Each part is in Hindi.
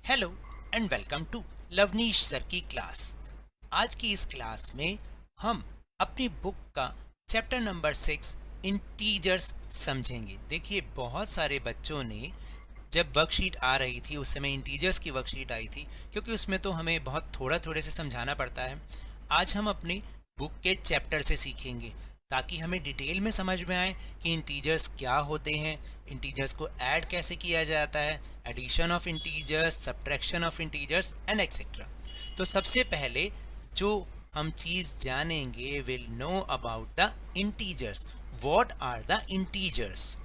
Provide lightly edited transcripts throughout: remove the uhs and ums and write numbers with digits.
Hello and welcome to Lovneesh sir की क्लास। आज की इस क्लास में हम अपनी बुक का चैप्टर नंबर 6 इंटीजर्स समझेंगे। देखिए, बहुत सारे बच्चों ने जब वर्कशीट आ रही थी उस समय इंटीजर्स की वर्कशीट आई थी, क्योंकि उसमें तो हमें बहुत थोड़े से समझाना पड़ता है। आज हम अपनी बुक के चैप्टर से सीखेंगे ताकि हमें डिटेल में समझ में आए कि इंटीजर्स क्या होते हैं, इंटीजर्स को ऐड कैसे किया जाता है, addition of integers, subtraction of integers and etcetera. तो सबसे पहले जो हम चीज़ जानेंगे, will know about the integers. What are the integers?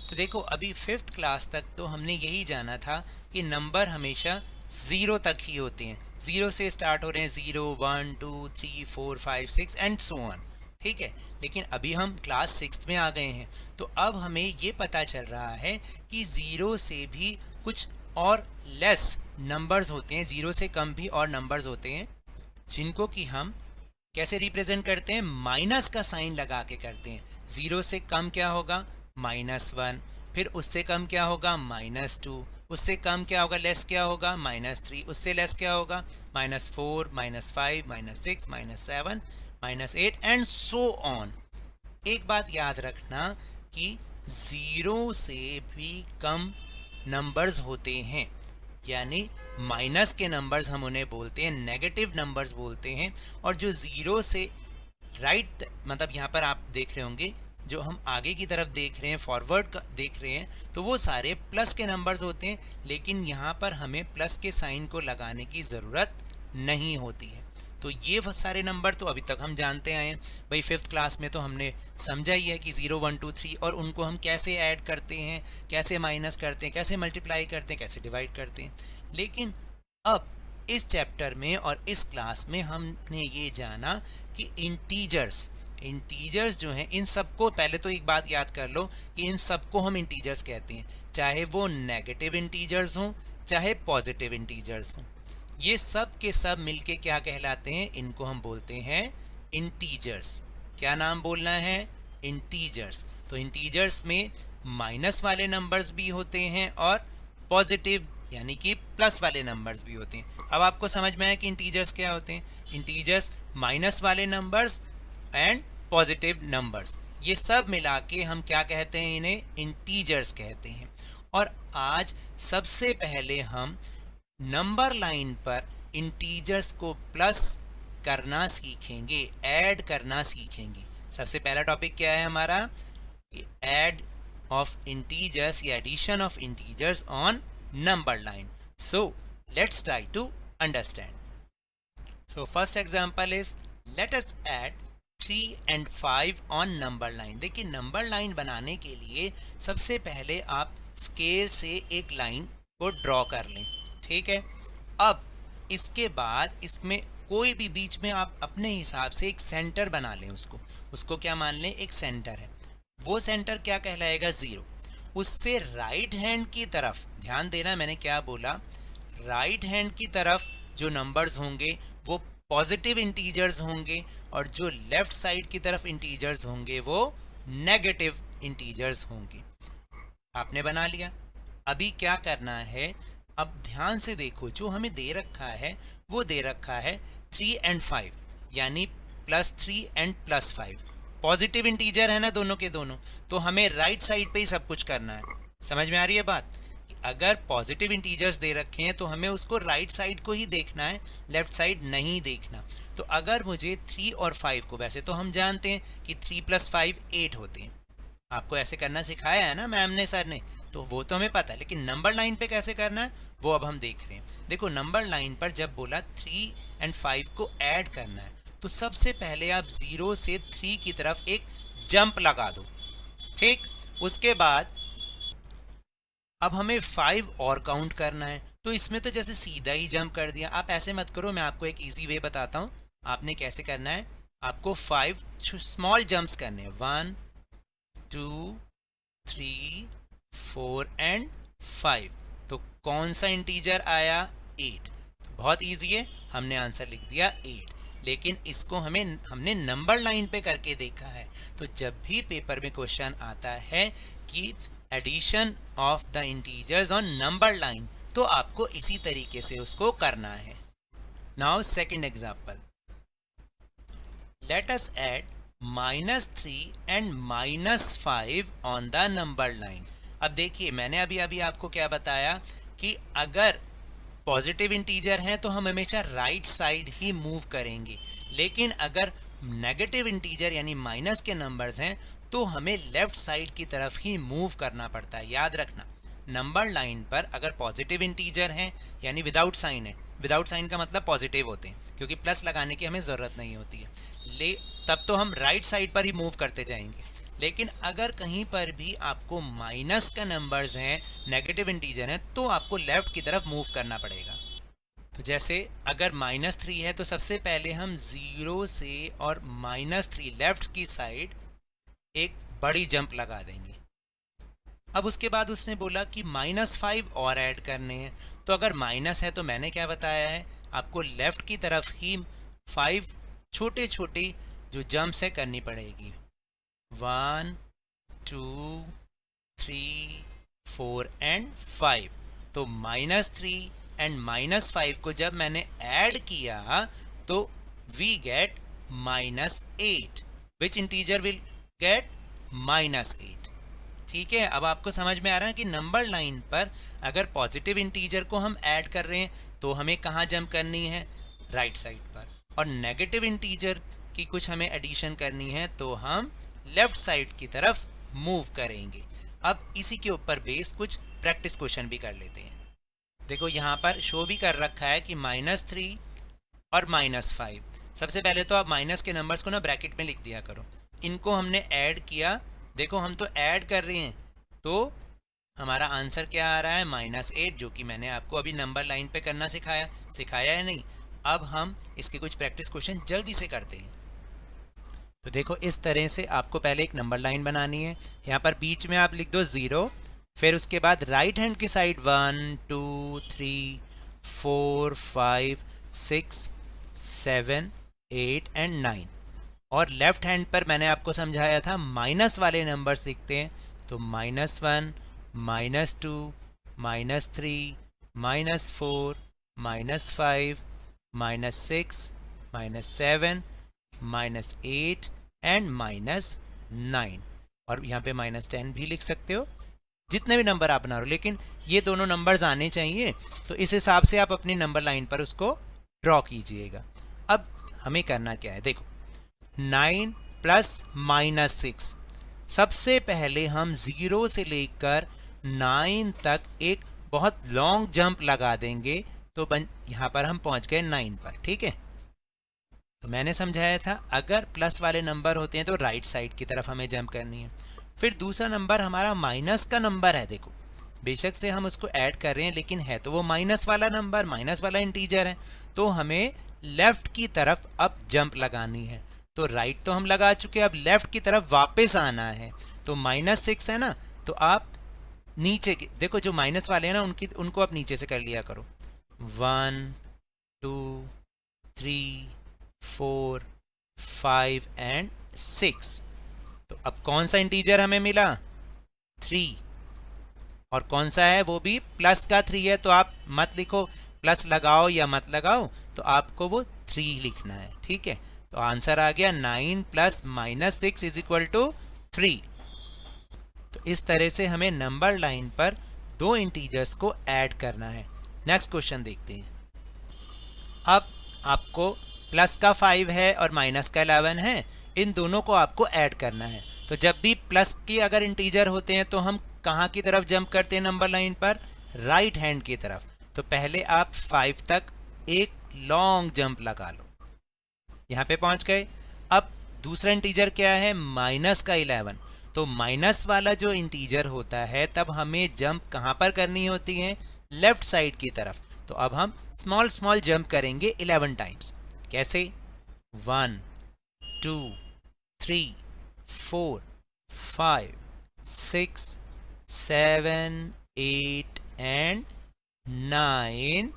तो देखो, अभी 5th क्लास तक तो हमने यही जाना था कि नंबर हमेशा ज़ीरो तक ही होते हैं। ज़ीरो से स्टार्ट हो रहे हैं, 0 1 2 3 4 5 6 एंड सो ऑन। ठीक है, लेकिन अभी हम क्लास 6 में आ गए हैं, तो अब हमें ये पता चल रहा है कि ज़ीरो से भी कुछ और लेस नंबर्स होते हैं, ज़ीरो से कम भी और नंबर्स होते हैं, जिनको कि हम कैसे रिप्रेजेंट करते हैं? माइनस का साइन लगा के करते हैं। ज़ीरो से कम क्या होगा? -1। फिर उससे कम क्या होगा? -2। उससे कम क्या होगा? लेस क्या होगा? -3। उससे लेस क्या होगा? -4, -5, -6, -7, -8 एंड सो ऑन। एक बात याद रखना कि ज़ीरो से भी कम नंबर्स होते हैं, यानी माइनस के नंबर्स हम उन्हें बोलते हैं, नेगेटिव नंबर्स बोलते हैं। और जो ज़ीरो से राइट, मतलब यहाँ पर आप देख रहे होंगे, जो हम आगे की तरफ देख रहे हैं, फॉरवर्ड देख रहे हैं, तो वो सारे प्लस के नंबर्स होते हैं, लेकिन यहाँ पर हमें प्लस के साइन को लगाने की ज़रूरत नहीं होती है। तो ये सारे नंबर तो अभी तक हम जानते आए हैं भाई। 5th क्लास में तो हमने समझा ही है कि 0 1 2 3 और उनको हम कैसे ऐड करते हैं, कैसे माइनस करते हैं, कैसे मल्टीप्लाई करते हैं, कैसे डिवाइड करते हैं। लेकिन अब इस चैप्टर में और इस क्लास में हमने ये जाना कि इंटीजर्स जो हैं, इन सबको पहले तो एक बात याद कर लो कि इन सबको हम इंटीजर्स कहते हैं, चाहे वो नेगेटिव इंटीजर्स हों चाहे पॉजिटिव इंटीजर्स हों। ये सब के सब मिलके क्या कहलाते हैं? इनको हम बोलते हैं इंटीजर्स। क्या नाम बोलना है? इंटीजर्स। तो इंटीजर्स में माइनस वाले नंबर्स भी होते हैं और पॉजिटिव यानी कि प्लस वाले नंबर्स भी होते हैं। अब आपको समझ में आया कि इंटीजर्स क्या होते हैं? इंटीजर्स माइनस वाले नंबर्स एंड पॉजिटिव नंबर्स, ये सब मिला के हम क्या कहते हैं? इन्हें इंटीजर्स कहते हैं। और आज सबसे पहले हम नंबर लाइन पर इंटीजर्स को प्लस करना सीखेंगे, ऐड करना सीखेंगे। सबसे पहला टॉपिक क्या है हमारा? ऐड ऑफ इंटीजर्स या addition of integers on number line. So let's try to understand. So first example is, let us add 3 and 5 on number line. देखिए, नंबर लाइन बनाने के लिए सबसे पहले आप स्केल से एक लाइन को ड्रॉ कर लें। ठीक है, अब इसके बाद इसमें कोई भी बीच में आप अपने हिसाब से एक सेंटर बना लें। उसको क्या मान लें? एक सेंटर है। वो सेंटर क्या कहलाएगा? 0। उससे राइट हैंड की तरफ ध्यान देना, मैंने क्या बोला? राइट हैंड की तरफ जो नंबर्स होंगे वो पॉजिटिव इंटीजर्स होंगे, और जो लेफ्ट साइड की तरफ इंटीजर्स होंगे वो नेगेटिव इंटीजर्स होंगे। आपने बना लिया। अभी क्या करना है? अब ध्यान से देखो, जो हमें दे रखा है वो दे रखा है 3 and 5, यानी +3 and +5। पॉजिटिव इंटीजर है ना दोनों के दोनों, तो हमें राइट साइड पे ही सब कुछ करना है। समझ में आ रही है बात? अगर पॉजिटिव इंटीजर्स दे रखे हैं तो हमें उसको राइट साइड को ही देखना है, लेफ्ट साइड नहीं देखना। तो अगर मुझे 3 और 5 को, वैसे तो हम जानते हैं कि 3 + 5 8 होते हैं, आपको ऐसे करना सिखाया है ना मैम ने, सर ने, तो वो तो हमें पता है। लेकिन नंबर लाइन पे कैसे करना है वो अब हम देख रहे हैं। देखो, नंबर लाइन पर जब बोला 3 and 5 को ऐड करना है, तो सबसे पहले आप 0 से 3 की तरफ एक जंप लगा दो। ठीक, उसके बाद अब हमें 5 और काउंट करना है, तो इसमें तो जैसे सीधा ही जंप कर दिया। आप ऐसे मत करो, मैं आपको एक इजी वे बताता हूँ आपने कैसे करना है। आपको 5 स्मॉल जंप्स करने हैं, 1 2 3 4 एंड 5। तो कौन सा इंटीजर आया? 8। तो बहुत इजी है, हमने आंसर लिख दिया 8। लेकिन इसको हमने नंबर लाइन पे करके देखा है। तो जब भी पेपर में क्वेश्चन आता है कि addition of the integers on number line, तो आपको इसी तरीके से उसको करना है। Now second example, let us add -3 and -5 on the number line. अब देखिए मैंने अभी आपको क्या बताया कि अगर पॉजिटिव इंटीजर हैं तो हम हमेशा राइट साइड ही मूव करेंगे, लेकिन अगर नेगेटिव इंटीजर यानी माइनस के नंबर्स हैं तो हमें लेफ्ट साइड की तरफ ही मूव करना पड़ता है। याद रखना, नंबर लाइन पर अगर पॉजिटिव इंटीजर हैं यानी विदाउट साइन है, विदाउट साइन का मतलब पॉजिटिव होते हैं क्योंकि प्लस लगाने की हमें ज़रूरत नहीं होती है, तब तो हम राइट साइड पर ही मूव करते जाएंगे। लेकिन अगर कहीं पर भी आपको माइनस का नंबर्स हैं, नेगेटिव इंटीजर हैं, तो आपको लेफ्ट की तरफ मूव करना पड़ेगा। तो जैसे अगर -3 है तो सबसे पहले हम 0 से और -3 लेफ्ट की साइड एक बड़ी जंप लगा देंगे। अब उसके बाद उसने बोला कि -5 और ऐड करने हैं, तो अगर माइनस है तो मैंने क्या बताया है आपको लेफ्ट की तरफ ही 5 छोटे छोटे जो जंप्स है करनी पड़ेगी। 1 2 3 4 एंड 5। तो -3 एंड -5 को जब मैंने ऐड किया तो we get -8, which integer will get -8। ठीक है, अब आपको समझ में आ रहा है कि नंबर लाइन पर अगर पॉजिटिव इंटीजर को हम ऐड कर रहे हैं तो हमें कहाँ जंप करनी है, राइट साइड पर, और नेगेटिव इंटीजर की कुछ हमें एडिशन करनी है तो हम लेफ्ट साइड की तरफ मूव करेंगे। अब इसी के ऊपर बेस कुछ प्रैक्टिस क्वेश्चन भी कर लेते हैं। देखो यहाँ पर शो भी कर रखा है कि -3 और -5। सबसे पहले तो आप माइनस के नंबर्स को ना ब्रैकेट में लिख दिया करो। इनको हमने ऐड किया, देखो हम तो ऐड कर रहे हैं, तो हमारा आंसर क्या आ रहा है -8, जो कि मैंने आपको अभी नंबर लाइन पे करना सिखाया है नहीं। अब हम इसके कुछ प्रैक्टिस क्वेश्चन जल्दी से करते हैं। तो देखो इस तरह से आपको पहले एक नंबर लाइन बनानी है। यहाँ पर बीच में आप लिख दो 0, फिर उसके बाद राइट हैंड की साइड 1 2 3 4 5 6 7 8 एंड 9, और लेफ्ट हैंड पर मैंने आपको समझाया था माइनस वाले नंबर्स लिखते हैं, तो -1 -2 -3 -4 -5 -6 -7 -8 एंड -9, और यहाँ पे -10 भी लिख सकते हो, जितने भी नंबर आप बना रहे हो, लेकिन ये दोनों नंबर्स आने चाहिए। तो इस हिसाब से आप अपनी नंबर लाइन पर उसको ड्रॉ कीजिएगा। अब हमें करना क्या है, देखो 9 प्लस -6, सबसे पहले हम 0 से लेकर 9 तक एक बहुत लॉन्ग जंप लगा देंगे, तो यहाँ पर हम पहुँच गए 9 पर। ठीक है, तो मैंने समझाया था अगर प्लस वाले नंबर होते हैं तो राइट साइड की तरफ हमें जंप करनी है। फिर दूसरा नंबर हमारा माइनस का नंबर है, देखो बेशक से हम उसको ऐड कर रहे हैं लेकिन है तो वो माइनस वाला नंबर, माइनस वाला इंटीजर है, तो हमें लेफ्ट की तरफ अब जंप लगानी है। तो राइट तो हम लगा चुके, अब लेफ्ट की तरफ वापस आना है। तो -6 है ना, तो आप नीचे की देखो जो माइनस वाले हैं ना उनको आप नीचे से कर लिया करो। 1 2 3 4 5 एंड 6। तो अब कौन सा इंटीजर हमें मिला, 3, और कौन सा है, वो भी प्लस का 3 है। तो आप मत लिखो प्लस लगाओ या मत लगाओ, तो आपको वो 3 लिखना है। ठीक है, तो आंसर आ गया 9 प्लस -6 इज इक्वल टू 3। तो इस तरह से हमें नंबर लाइन पर दो इंटीजर्स को ऐड करना है। नेक्स्ट क्वेश्चन देखते हैं। अब आपको प्लस का 5 है और माइनस का 11 है, इन दोनों को आपको ऐड करना है। तो जब भी प्लस की अगर इंटीजर होते हैं तो हम कहाँ की तरफ जंप करते हैं नंबर लाइन पर, राइट हैंड की तरफ। तो पहले आप 5 तक एक लॉन्ग जंप लगा लो, यहाँ पे पहुँच गए। अब दूसरा इंटीजर क्या है, माइनस का 11। तो माइनस वाला जो इंटीजर होता है तब हमें जंप कहाँ पर करनी होती है, लेफ्ट साइड की तरफ। तो अब हम स्मॉल जंप करेंगे 11 टाइम्स। कैसे, 1 2 3 4 5 6 7 8 एंड 9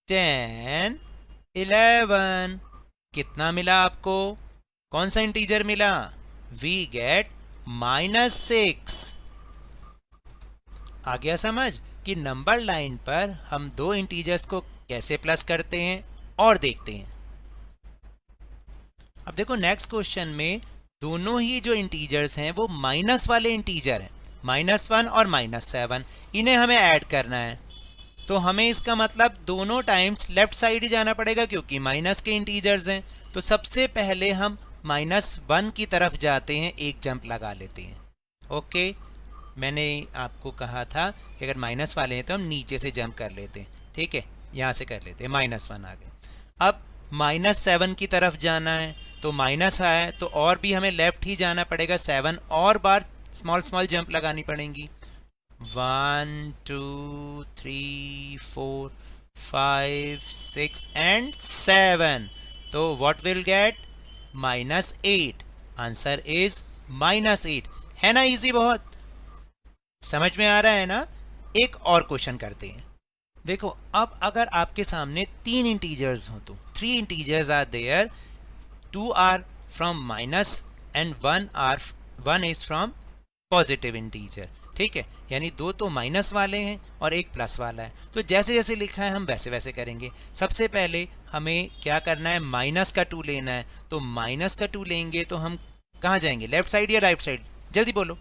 10 11। कितना मिला आपको, कौन सा इंटीजर मिला, वी गेट -6। आ गया समझ कि नंबर लाइन पर हम दो इंटीजर्स को कैसे प्लस करते हैं और देखते हैं। अब देखो नेक्स्ट क्वेश्चन में दोनों ही जो इंटीजर्स हैं वो माइनस वाले इंटीजर हैं, -1 और -7, इन्हें हमें ऐड करना है। तो हमें इसका मतलब दोनों टाइम्स लेफ्ट साइड ही जाना पड़ेगा क्योंकि माइनस के इंटीजर्स हैं। तो सबसे पहले हम -1 की तरफ जाते हैं, एक जंप लगा लेते हैं। ओके, मैंने आपको कहा था कि अगर माइनस वाले हैं तो हम नीचे से जंप कर लेते हैं। ठीक है, यहाँ से कर लेते हैं, -1 आ गए। अब -7 की तरफ जाना है, तो माइनस है तो और भी हमें लेफ्ट ही जाना पड़ेगा, 7 और बार स्मॉल स्मॉल जंप लगानी पड़ेंगी। 1 2 3 4 5 6 एंड 7। तो what will get? -8। Answer is -8। है ना इजी, बहुत समझ में आ रहा है ना। एक और क्वेश्चन करते हैं। देखो अब अगर आपके सामने 3 इंटीजर्स हो तो 3 integers are there, 2 are from minus and 1 is from positive integer. ठीक है, यानी 2 तो माइनस वाले हैं और एक प्लस वाला है। तो जैसे जैसे लिखा है हम वैसे वैसे करेंगे। सबसे पहले हमें क्या करना है, -2 लेना है। तो -2 लेंगे तो हम कहाँ जाएंगे, लेफ्ट साइड या राइट साइड? जल्दी बोलो,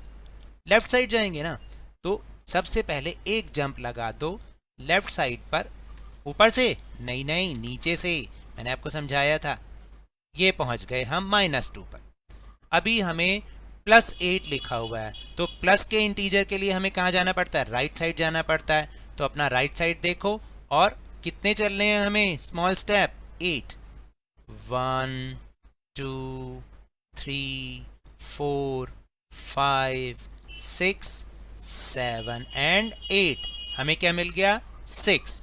लेफ्ट साइड जाएंगे ना। तो सबसे पहले एक जंप लगा दो लेफ्ट साइड पर, ऊपर से नहीं, नीचे से, मैंने आपको समझाया था। ये पहुंच गए हम -2 पर। अभी हमें +8 लिखा हुआ है, तो प्लस के इंटीजर के लिए हमें कहाँ जाना पड़ता है, राइट साइड जाना पड़ता है। तो अपना राइट साइड देखो और कितने चलने हैं हमें, स्मॉल स्टेप 8। 1 2 3 4 5 6 7 एंड 8। हमें क्या मिल गया, 6।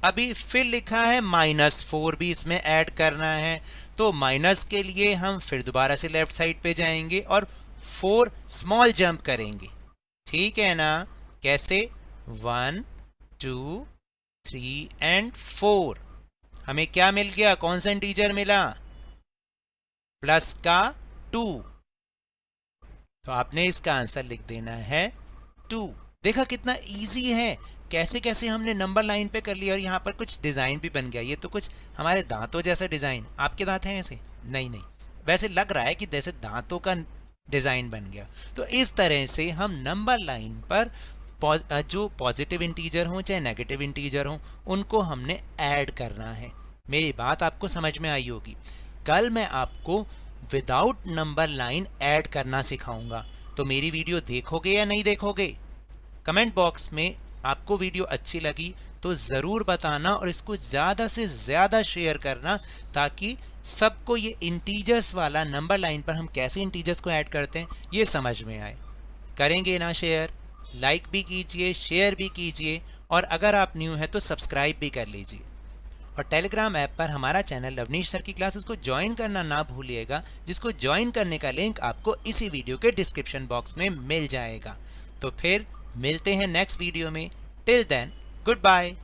अभी फिर लिखा है -4 भी इसमें ऐड करना है। तो माइनस के लिए हम फिर दोबारा से लेफ्ट साइड पे जाएंगे और 4 स्मॉल जंप करेंगे। ठीक है ना, कैसे, 1 2 3 एंड 4। हमें क्या मिल गया, कौन सा इंटीजर मिला, प्लस का 2। तो आपने इसका आंसर लिख देना है 2। देखा कितना इजी है, कैसे कैसे हमने नंबर लाइन पे कर लिया और यहाँ पर कुछ डिज़ाइन भी बन गया। ये तो कुछ हमारे दांतों जैसा डिज़ाइन, आपके दांत हैं ऐसे? नहीं, वैसे लग रहा है कि जैसे दांतों का डिज़ाइन बन गया। तो इस तरह से हम नंबर लाइन पर जो पॉजिटिव इंटीजर हों चाहे नेगेटिव इंटीजर हों, उनको हमने ऐड करना है। मेरी बात आपको समझ में आई होगी। कल मैं आपको विदाउट नंबर लाइन ऐड करना सिखाऊंगा। तो मेरी वीडियो देखोगे या नहीं देखोगे? कमेंट बॉक्स में आपको वीडियो अच्छी लगी तो ज़रूर बताना और इसको ज़्यादा से ज़्यादा शेयर करना, ताकि सबको ये इंटीजर्स वाला नंबर लाइन पर हम कैसे इंटीजर्स को ऐड करते हैं ये समझ में आए। करेंगे ना शेयर? लाइक भी कीजिए, शेयर भी कीजिए, और अगर आप न्यू हैं तो सब्सक्राइब भी कर लीजिए। और टेलीग्राम ऐप पर हमारा चैनल लवनीश सर की क्लास, उसको ज्वाइन करना ना भूलिएगा, जिसको ज्वाइन करने का लिंक आपको इसी वीडियो के डिस्क्रिप्शन बॉक्स में मिल जाएगा। तो फिर मिलते हैं नेक्स्ट वीडियो में। Till then, good bye.